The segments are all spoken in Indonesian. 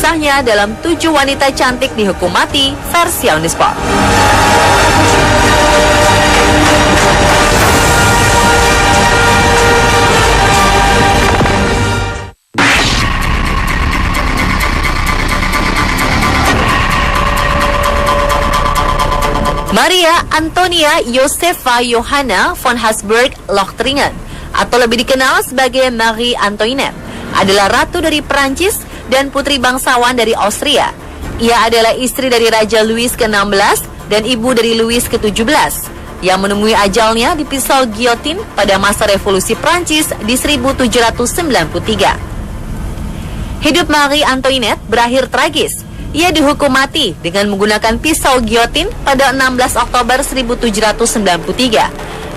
kisahnya dalam 7 wanita cantik dihukum mati versi On The Spot. Maria Antonia Josefa Johanna von Habsburg-Lothringen atau lebih dikenal sebagai Marie Antoinette adalah ratu dari Perancis dan putri bangsawan dari Austria. Ia adalah istri dari Raja Louis ke-16 dan ibu dari Louis ke-17 yang menemui ajalnya di pisau giotin pada masa revolusi Prancis di 1793. Hidup Marie Antoinette berakhir tragis. Ia dihukum mati dengan menggunakan pisau giotin pada 16 Oktober 1793.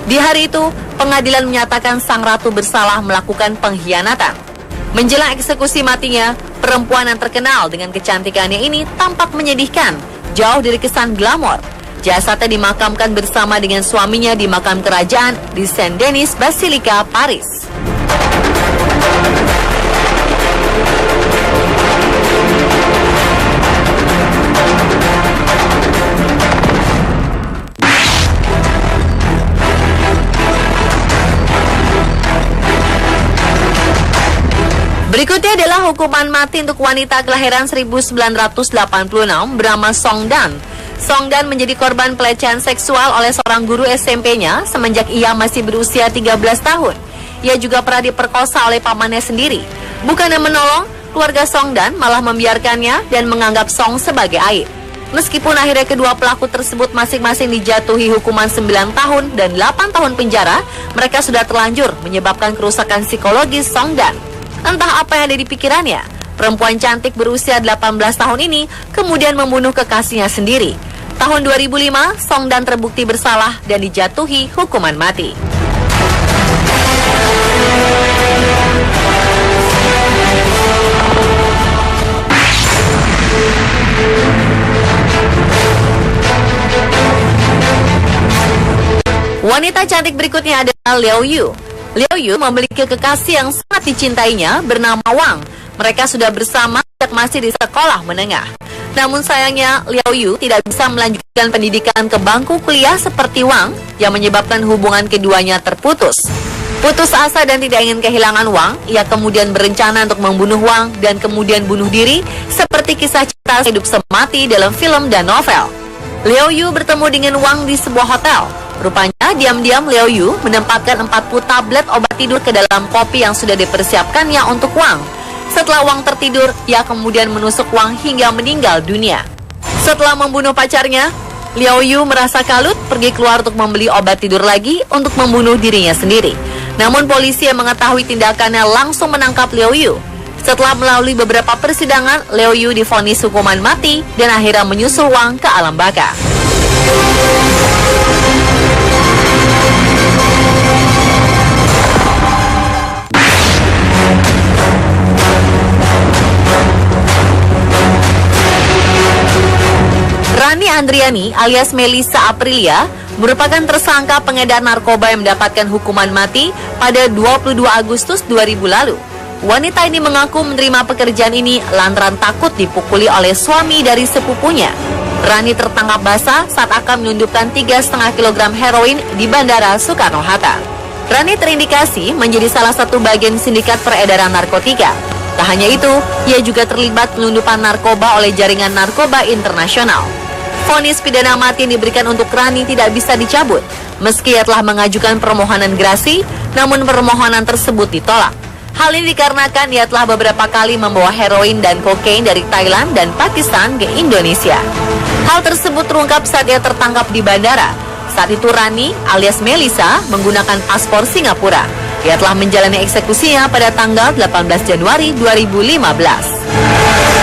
Di hari itu, pengadilan menyatakan sang ratu bersalah melakukan pengkhianatan. Menjelang eksekusi matinya, perempuan yang terkenal dengan kecantikannya ini tampak menyedihkan, jauh dari kesan glamor. Jasadnya dimakamkan bersama dengan suaminya di makam kerajaan di Saint-Denis Basilica, Paris. Berikutnya adalah hukuman mati untuk wanita kelahiran 1986 bernama Song Dan. Song Dan menjadi korban pelecehan seksual oleh seorang guru SMP-nya semenjak ia masih berusia 13 tahun. Ia juga pernah diperkosa oleh pamannya sendiri. Bukannya menolong, keluarga Song Dan malah membiarkannya dan menganggap Song sebagai aib. Meskipun akhirnya kedua pelaku tersebut masing-masing dijatuhi hukuman 9 tahun dan 8 tahun penjara, mereka sudah terlanjur menyebabkan kerusakan psikologis Song Dan. Entah apa yang ada di pikirannya, perempuan cantik berusia 18 tahun ini kemudian membunuh kekasihnya sendiri. Tahun 2005, Song Dan terbukti bersalah dan dijatuhi hukuman mati. Wanita cantik berikutnya adalah Liao Yu. Liao Yu memiliki kekasih yang sangat dicintainya bernama Wang. Mereka sudah bersama sejak masih di sekolah menengah. Namun sayangnya Liao Yu tidak bisa melanjutkan pendidikan ke bangku kuliah seperti Wang yang menyebabkan hubungan keduanya terputus. Putus asa dan tidak ingin kehilangan Wang, ia kemudian berencana untuk membunuh Wang dan kemudian bunuh diri seperti kisah cinta hidup semati dalam film dan novel. Liao Yu bertemu dengan Wang di sebuah hotel. Rupanya, diam-diam Liao Yu menempatkan 40 tablet obat tidur ke dalam kopi yang sudah dipersiapkannya untuk Wang. Setelah Wang tertidur, ia kemudian menusuk Wang hingga meninggal dunia. Setelah membunuh pacarnya, Liao Yu merasa kalut, pergi keluar untuk membeli obat tidur lagi untuk membunuh dirinya sendiri. Namun polisi yang mengetahui tindakannya langsung menangkap Liao Yu. Setelah melalui beberapa persidangan, Liao Yu divonis hukuman mati dan akhirnya menyusul Wang ke alam baka. Rani Andriani alias Melissa Aprilia merupakan tersangka pengedar narkoba yang mendapatkan hukuman mati pada 22 Agustus 2000 lalu. Wanita ini mengaku menerima pekerjaan ini lantaran takut dipukuli oleh suami dari sepupunya. Rani tertangkap basah saat akan menyelundupkan 3,5 kg heroin di Bandara Soekarno-Hatta. Rani terindikasi menjadi salah satu bagian sindikat peredaran narkotika. Tak hanya itu, ia juga terlibat penyelundupan narkoba oleh jaringan narkoba internasional. Vonis pidana mati yang diberikan untuk Rani tidak bisa dicabut. Meski ia telah mengajukan permohonan gerasi, namun permohonan tersebut ditolak. Hal ini dikarenakan ia telah beberapa kali membawa heroin dan kokain dari Thailand dan Pakistan ke Indonesia. Hal tersebut terungkap saat ia tertangkap di bandara. Saat itu Rani alias Melissa menggunakan paspor Singapura. Ia telah menjalani eksekusinya pada tanggal 18 Januari 2015.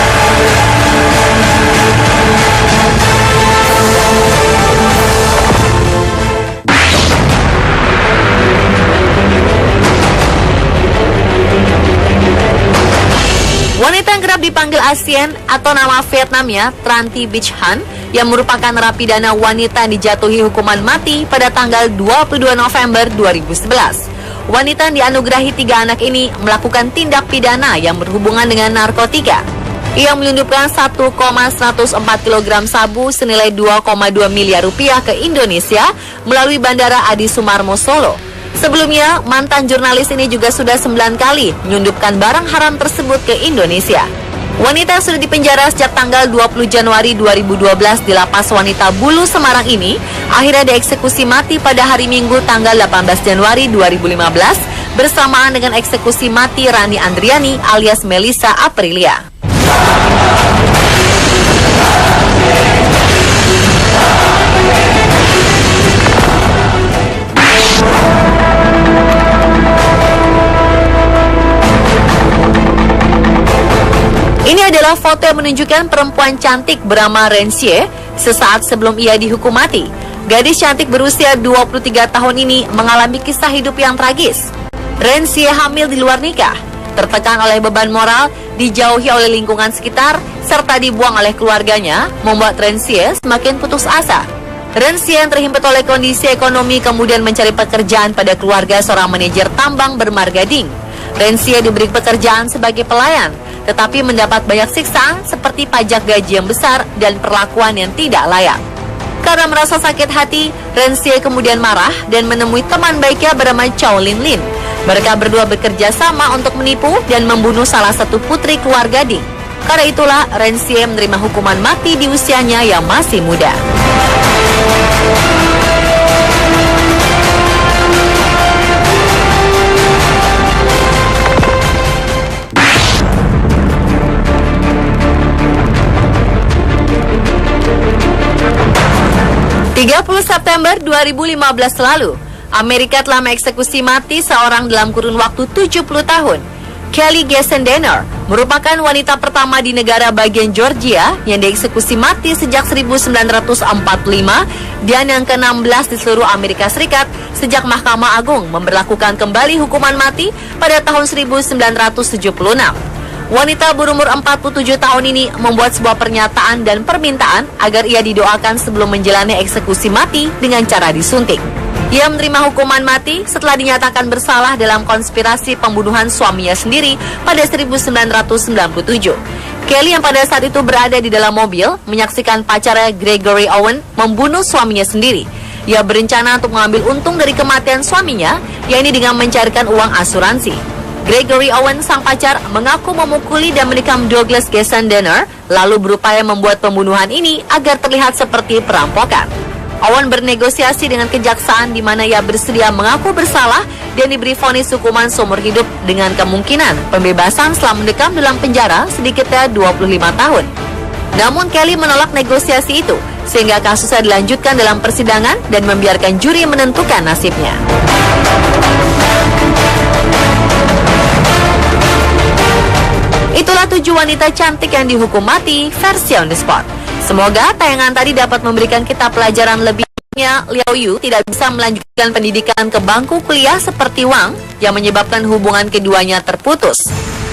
Wanita yang kerap dipanggil ASEAN atau nama Vietnamnya Tran Thi Bich Han yang merupakan narapidana wanita yang dijatuhi hukuman mati pada tanggal 22 November 2011. Wanita yang dianugerahi 3 anak ini melakukan tindak pidana yang berhubungan dengan narkotika. Ia menyelundupkan 1,104 kg sabu senilai 2,2 miliar rupiah ke Indonesia melalui Bandara Adi Sumarmo Solo. Sebelumnya, mantan jurnalis ini juga sudah 9 kali menyelundupkan barang haram tersebut ke Indonesia. Wanita yang sudah dipenjara sejak tanggal 20 Januari 2012 di Lapas Wanita Bulu Semarang ini akhirnya dieksekusi mati pada hari Minggu tanggal 18 Januari 2015 bersamaan dengan eksekusi mati Rani Andriani alias Melissa Aprilia. Ini adalah foto yang menunjukkan perempuan cantik bernama Rensie sesaat sebelum ia dihukum mati. Gadis cantik berusia 23 tahun ini mengalami kisah hidup yang tragis. Rensie hamil di luar nikah, tertekan oleh beban moral, dijauhi oleh lingkungan sekitar, serta dibuang oleh keluarganya, membuat Rensie semakin putus asa. Rensie yang terhimpit oleh kondisi ekonomi kemudian mencari pekerjaan pada keluarga seorang manajer tambang bermargading. Rensie diberi pekerjaan sebagai pelayan, tetapi mendapat banyak siksaan seperti pajak gaji yang besar dan perlakuan yang tidak layak. Karena merasa sakit hati, Rensie kemudian marah dan menemui teman baiknya bernama Chow Lin Lin. Mereka berdua bekerja sama untuk menipu dan membunuh salah satu putri keluarga Ding. Karena itulah Rensie menerima hukuman mati di usianya yang masih muda. September 2015 lalu, Amerika telah mengeksekusi mati seorang dalam kurun waktu 70 tahun. Kelly Gessendener merupakan wanita pertama di negara bagian Georgia yang dieksekusi mati sejak 1945 dan yang ke-16 di seluruh Amerika Serikat sejak Mahkamah Agung memberlakukan kembali hukuman mati pada tahun 1976. Wanita berumur 47 tahun ini membuat sebuah pernyataan dan permintaan agar ia didoakan sebelum menjalani eksekusi mati dengan cara disuntik. Ia menerima hukuman mati setelah dinyatakan bersalah dalam konspirasi pembunuhan suaminya sendiri pada 1997. Kelly yang pada saat itu berada di dalam mobil menyaksikan pacarnya Gregory Owen membunuh suaminya sendiri. Ia berencana untuk mengambil untung dari kematian suaminya, yaitu dengan mencairkan uang asuransi. Gregory Owen, sang pacar, mengaku memukuli dan menikam Douglas Gessendener, lalu berupaya membuat pembunuhan ini agar terlihat seperti perampokan. Owen bernegosiasi dengan kejaksaan di mana ia bersedia mengaku bersalah dan diberi vonis hukuman seumur hidup dengan kemungkinan pembebasan setelah mendekam dalam penjara sedikitnya 25 tahun. Namun Kelly menolak negosiasi itu, sehingga kasusnya dilanjutkan dalam persidangan dan membiarkan juri menentukan nasibnya. Itulah 7 wanita cantik yang dihukum mati versi On The Spot. Semoga tayangan tadi dapat memberikan kita pelajaran lebihnya. Liao Yu tidak bisa melanjutkan pendidikan ke bangku kuliah seperti Wang yang menyebabkan hubungan keduanya terputus.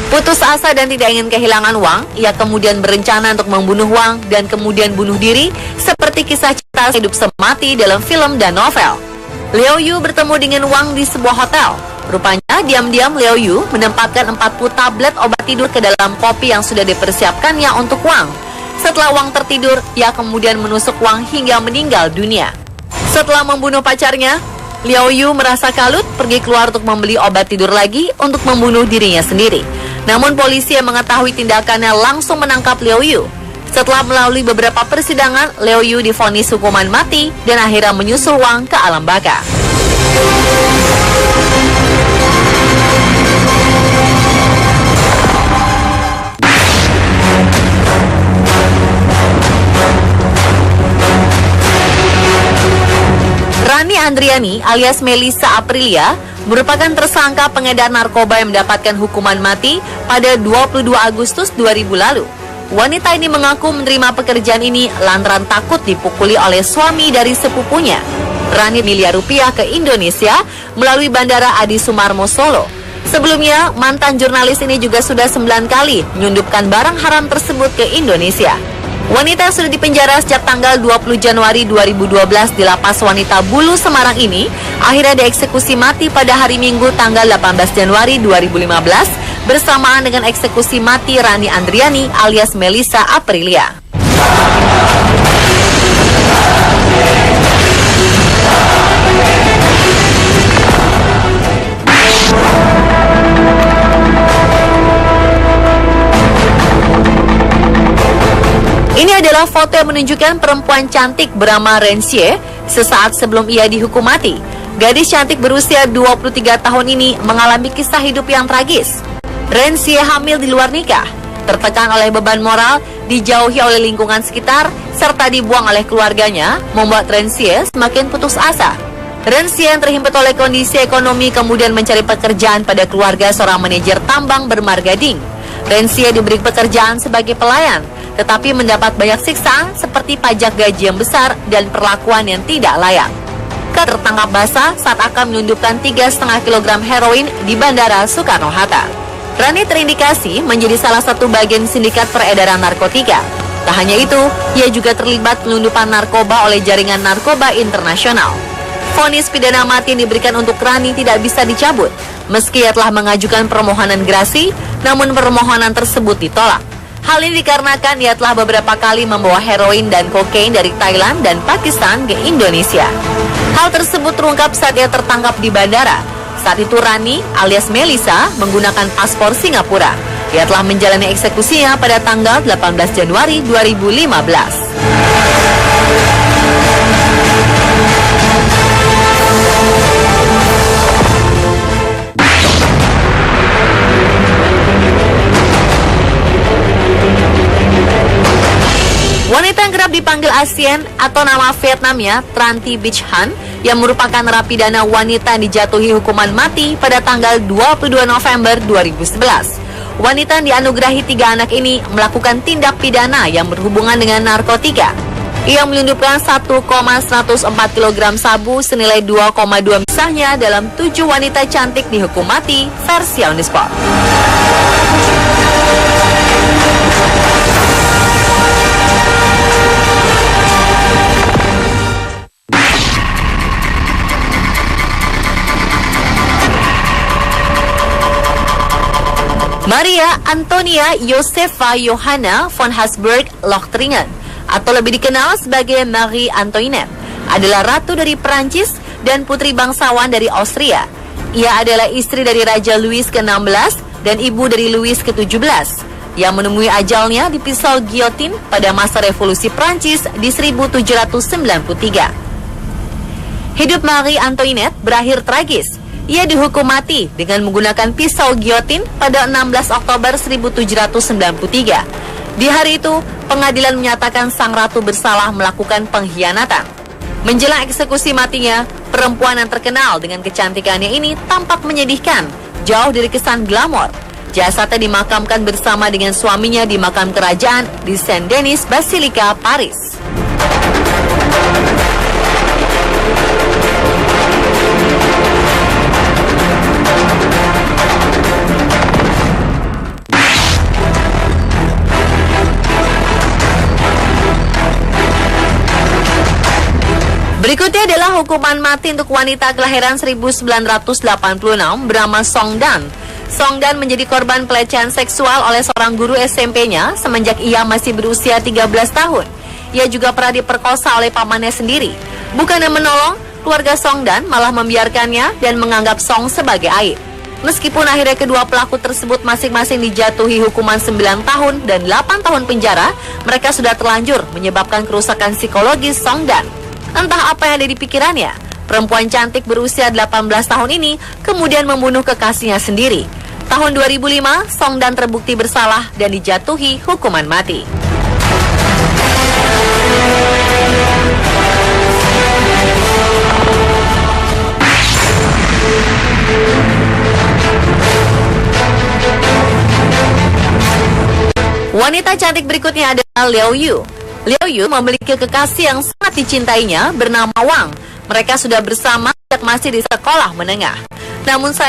Putus asa dan tidak ingin kehilangan Wang, ia kemudian berencana untuk membunuh Wang dan kemudian bunuh diri seperti kisah cinta hidup semati dalam film dan novel. Liao Yu bertemu dengan Wang di sebuah hotel. Rupanya, diam-diam Liao Yu menempatkan 40 tablet obat tidur ke dalam kopi yang sudah dipersiapkannya untuk Wang. Setelah Wang tertidur, ia kemudian menusuk Wang hingga meninggal dunia. Setelah membunuh pacarnya, Liao Yu merasa kalut pergi keluar untuk membeli obat tidur lagi untuk membunuh dirinya sendiri. Namun polisi yang mengetahui tindakannya langsung menangkap Liao Yu. Setelah melalui beberapa persidangan, Liao Yu divonis hukuman mati dan akhirnya menyusul Wang ke alam baka. Rani Andriani alias Melissa Aprilia merupakan tersangka pengedar narkoba yang mendapatkan hukuman mati pada 22 Agustus 2000 lalu. Wanita ini mengaku menerima pekerjaan ini lantaran takut dipukuli oleh suami dari sepupunya. Rani miliar rupiah ke Indonesia melalui Bandara Adi Sumarmo Solo. Sebelumnya, mantan jurnalis ini juga sudah 9 kali menyelundupkan barang haram tersebut ke Indonesia. Wanita yang sudah dipenjara sejak tanggal 20 Januari 2012 di Lapas Wanita Bulu Semarang ini akhirnya dieksekusi mati pada hari Minggu tanggal 18 Januari 2015 bersamaan dengan eksekusi mati Rani Andriani alias Melissa Aprilia. Ini adalah foto yang menunjukkan perempuan cantik bernama Rensie sesaat sebelum ia dihukum mati. Gadis cantik berusia 23 tahun ini mengalami kisah hidup yang tragis. Rensie hamil di luar nikah, tertekan oleh beban moral, dijauhi oleh lingkungan sekitar, serta dibuang oleh keluarganya, membuat Rensie semakin putus asa. Rensie yang terhimpit oleh kondisi ekonomi kemudian mencari pekerjaan pada keluarga seorang manajer tambang bermarga Ding. Rensie diberi pekerjaan sebagai pelayan, tetapi mendapat banyak siksaan seperti pajak gaji yang besar dan perlakuan yang tidak layak. Tertangkap basah saat akan menyelundupkan 3,5 kg heroin di Bandara Soekarno-Hatta. Rani terindikasi menjadi salah satu bagian sindikat peredaran narkotika. Tak hanya itu, ia juga terlibat penyelundupan narkoba oleh jaringan narkoba internasional. Vonis pidana mati yang diberikan untuk Rani tidak bisa dicabut, meski ia telah mengajukan permohonan gerasi, namun permohonan tersebut ditolak. Hal ini dikarenakan ia telah beberapa kali membawa heroin dan kokain dari Thailand dan Pakistan ke Indonesia. Hal tersebut terungkap saat ia tertangkap di bandara. Saat itu Rani alias Melissa menggunakan paspor Singapura. Ia telah menjalani eksekusinya pada tanggal 18 Januari 2015. Wanita yang kerap dipanggil ASEAN atau nama Vietnamnya Tran Thi Bich Han yang merupakan narapidana wanita yang dijatuhi hukuman mati pada tanggal 22 November 2011. Wanita yang dianugerahi 3 anak ini melakukan tindak pidana yang berhubungan dengan narkotika. Ia menyelundupkan 1,104 kg sabu senilai 2,2 misahnya dalam 7 wanita cantik dihukum mati versi on the spot. Maria Antonia Josefa Johanna von Habsburg-Lothringen atau lebih dikenal sebagai Marie Antoinette adalah ratu dari Perancis dan putri bangsawan dari Austria. Ia adalah istri dari Raja Louis ke-16 dan ibu dari Louis ke-17 yang menemui ajalnya di pisau giotin pada masa revolusi Perancis di 1793. Hidup Marie Antoinette berakhir tragis. Ia dihukum mati dengan menggunakan pisau giotin pada 16 Oktober 1793. Di hari itu, pengadilan menyatakan sang ratu bersalah melakukan pengkhianatan. Menjelang eksekusi matinya, perempuan yang terkenal dengan kecantikannya ini tampak menyedihkan, jauh dari kesan glamor. Jasadnya dimakamkan bersama dengan suaminya di makam kerajaan di Saint-Denis Basilica, Paris. Berikutnya adalah hukuman mati untuk wanita kelahiran 1986 bernama Song Dan. Song Dan menjadi korban pelecehan seksual oleh seorang guru SMP-nya semenjak ia masih berusia 13 tahun. Ia juga pernah diperkosa oleh pamannya sendiri. Bukannya menolong, keluarga Song Dan malah membiarkannya dan menganggap Song sebagai aib. Meskipun akhirnya kedua pelaku tersebut masing-masing dijatuhi hukuman 9 tahun dan 8 tahun penjara, mereka sudah terlanjur menyebabkan kerusakan psikologis Song Dan. Entah apa yang ada di pikirannya, perempuan cantik berusia 18 tahun ini kemudian membunuh kekasihnya sendiri. Tahun 2005, Song Dan terbukti bersalah dan dijatuhi hukuman mati. Wanita cantik berikutnya adalah Liao Yu. Liao Yu memiliki kekasih yang sangat dicintainya bernama Wang. Mereka sudah bersama sejak masih di sekolah menengah. Namun sayangnya